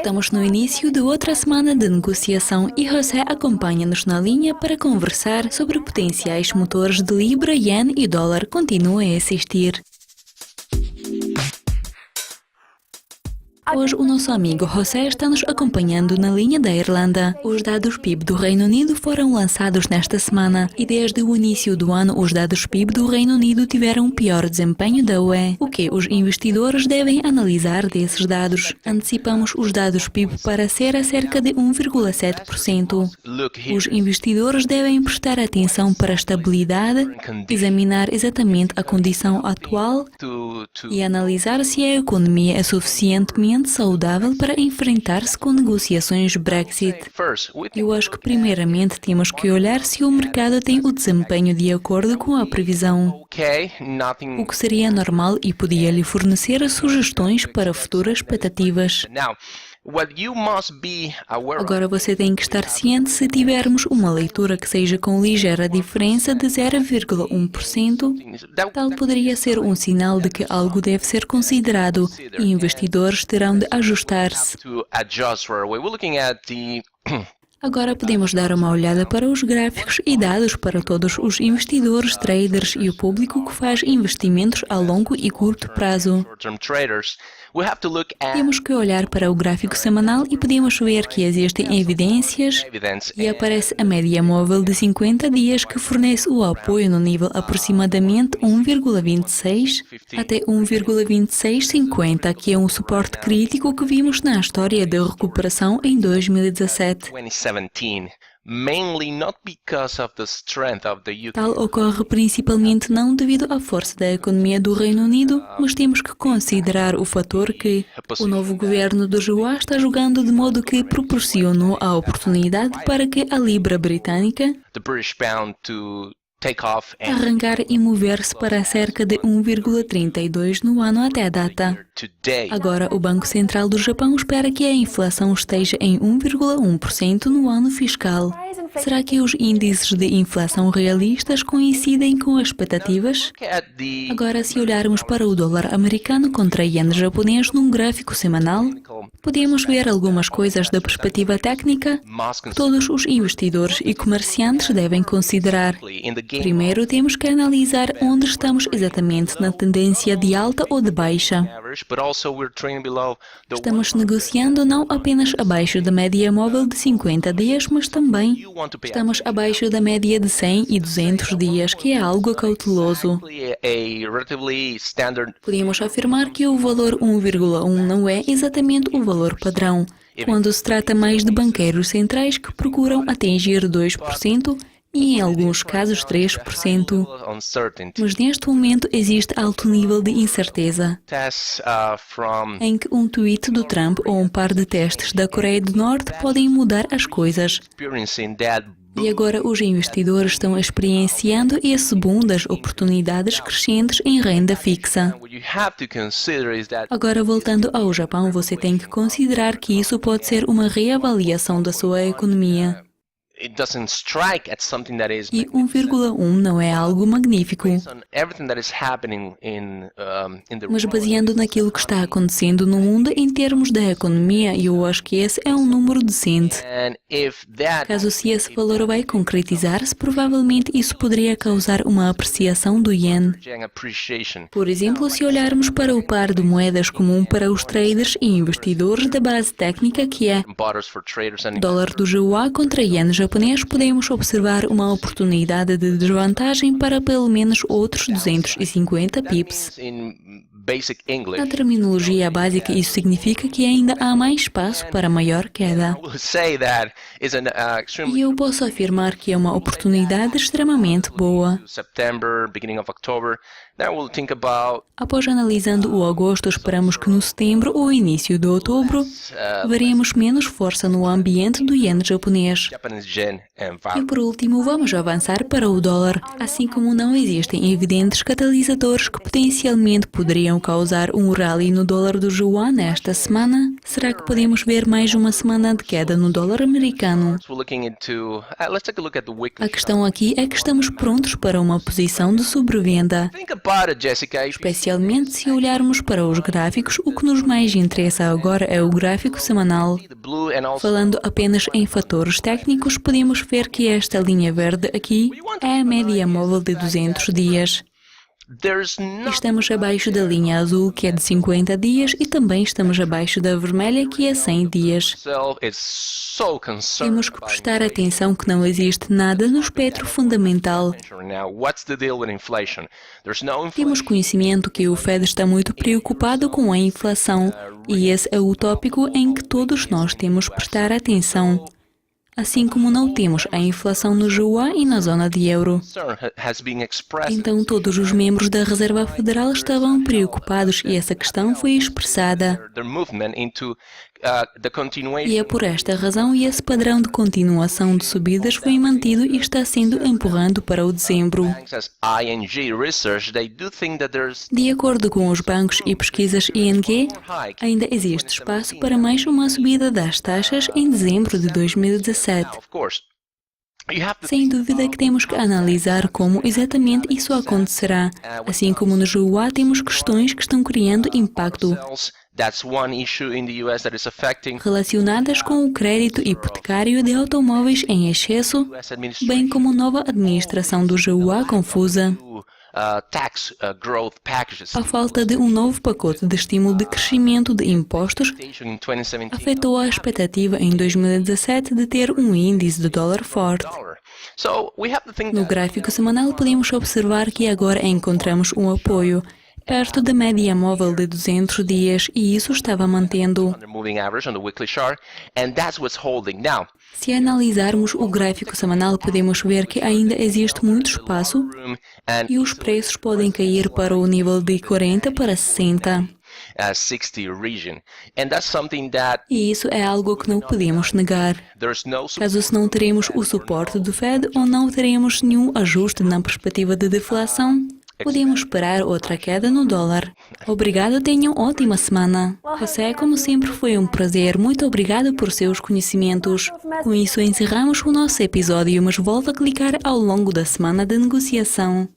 Estamos no início de outra semana de negociação e José acompanha-nos na linha para conversar sobre potenciais motores de libra, yen e dólar. Continua a assistir. Hoje o nosso amigo José está nos acompanhando na linha da Irlanda. Os dados PIB do Reino Unido foram lançados nesta semana e desde o início do ano os dados PIB do Reino Unido tiveram um pior desempenho da UE. O que os investidores devem analisar desses dados? Antecipamos os dados PIB para ser a cerca de 1,7%. Os investidores devem prestar atenção para a estabilidade, examinar exatamente a condição atual e analisar se a economia é suficientemente saudável para enfrentar-se com negociações Brexit. Eu acho que primeiramente temos que olhar se o mercado tem o desempenho de acordo com a previsão, o que seria normal e podia lhe fornecer sugestões para futuras expectativas. Agora você tem que estar ciente se tivermos uma leitura que seja com ligeira diferença de 0,1%, tal poderia ser um sinal de que algo deve ser considerado e investidores terão de ajustar-se. Agora podemos dar uma olhada para os gráficos e dados para todos os investidores, traders e o público que faz investimentos a longo e curto prazo. Temos que olhar para o gráfico semanal e podemos ver que existem evidências e aparece a média móvel de 50 dias que fornece o apoio no nível aproximadamente 1,26 até 1,2650, que é um suporte crítico que vimos na história de recuperação em 2017. Tal ocorre principalmente não devido à força da economia do Reino Unido, mas temos que considerar o fator que o novo governo do Joá está jogando de modo que proporcionou a oportunidade para que a libra britânica arrancar e mover-se para cerca de 1,32 no ano até a data. Agora, o Banco Central do Japão espera que a inflação esteja em 1,1% no ano fiscal. Será que os índices de inflação realistas coincidem com as expectativas? Agora, se olharmos para o dólar americano contra ien japonês num gráfico semanal, podemos ver algumas coisas da perspectiva técnica que todos os investidores e comerciantes devem considerar. Primeiro, temos que analisar onde estamos exatamente na tendência de alta ou de baixa. Estamos negociando não apenas abaixo da média móvel de 50 dias, mas também estamos abaixo da média de 100 e 200 dias, que é algo cauteloso. Podemos afirmar que o valor 1,1 não é exatamente o valor padrão, quando se trata mais de banqueiros centrais que procuram atingir 2%, e em alguns casos 3%. Mas neste momento existe alto nível de incerteza, em que um tweet do Trump ou um par de testes da Coreia do Norte podem mudar as coisas. E agora os investidores estão experienciando esse boom das oportunidades crescentes em renda fixa. Agora, voltando ao Japão, você tem que considerar que isso pode ser uma reavaliação da sua economia. E 1,1 não é algo magnífico. Mas baseando naquilo que está acontecendo no mundo em termos da economia, eu acho que esse é um número decente. Caso se esse valor vai concretizar-se, provavelmente isso poderia causar uma apreciação do yen. Por exemplo, se olharmos para o par de moedas comum para os traders e investidores da base técnica, que é dólar do Joá contra ien japonês, podemos observar uma oportunidade de desvantagem para pelo menos outros 250 pips. Na terminologia básica, isso significa que ainda há mais espaço para maior queda. E eu posso afirmar que é uma oportunidade extremamente boa. Após analisando o agosto, esperamos que no setembro ou início de outubro veremos menos força no ambiente do ien japonês. E por último, vamos avançar para o dólar. Assim como não existem evidentes catalisadores que potencialmente poderiam causar um rally no dólar do Joá nesta semana, será que podemos ver mais uma semana de queda no dólar americano? A questão aqui é que estamos prontos para uma posição de sobrevenda. preocupada, Jessica. Especialmente se olharmos para os gráficos, o que nos mais interessa agora é o gráfico semanal. Falando apenas em fatores técnicos, podemos ver que esta linha verde aqui é a média móvel de 200 dias. Estamos abaixo da linha azul, que é de 50 dias, e também estamos abaixo da vermelha, que é 100 dias. Temos que prestar atenção que não existe nada no espectro fundamental. Temos conhecimento que o Fed está muito preocupado com a inflação, e esse é o tópico em que todos nós temos que prestar atenção. Assim como não temos a inflação no JUA e na zona de euro. Então todos os membros da Reserva Federal estavam preocupados e essa questão foi expressada. E é por esta razão que esse padrão de continuação de subidas foi mantido e está sendo empurrado para o dezembro. De acordo com os bancos e pesquisas ING, ainda existe espaço para mais uma subida das taxas em dezembro de 2017. Sem dúvida que temos que analisar como exatamente isso acontecerá. Assim como no JUA temos questões que estão criando impacto relacionadas com o crédito hipotecário de automóveis em excesso, bem como nova administração do JUA confusa. A falta de um novo pacote de estímulo de crescimento de impostos afetou a expectativa em 2017 de ter um índice de dólar forte. No gráfico semanal podemos observar que agora encontramos um apoio perto da média móvel de 200 dias e isso estava mantendo. Se analisarmos o gráfico semanal, podemos ver que ainda existe muito espaço e os preços podem cair para o nível de 40 para 60. E isso é algo que não podemos negar. Caso se não teremos o suporte do Fed ou não teremos nenhum ajuste na perspectiva de deflação, podemos esperar outra queda no dólar. Obrigado, tenham ótima semana. José, como sempre, foi um prazer. Muito obrigado por seus conhecimentos. Com isso, encerramos o nosso episódio, mas volto a clicar ao longo da semana de negociação.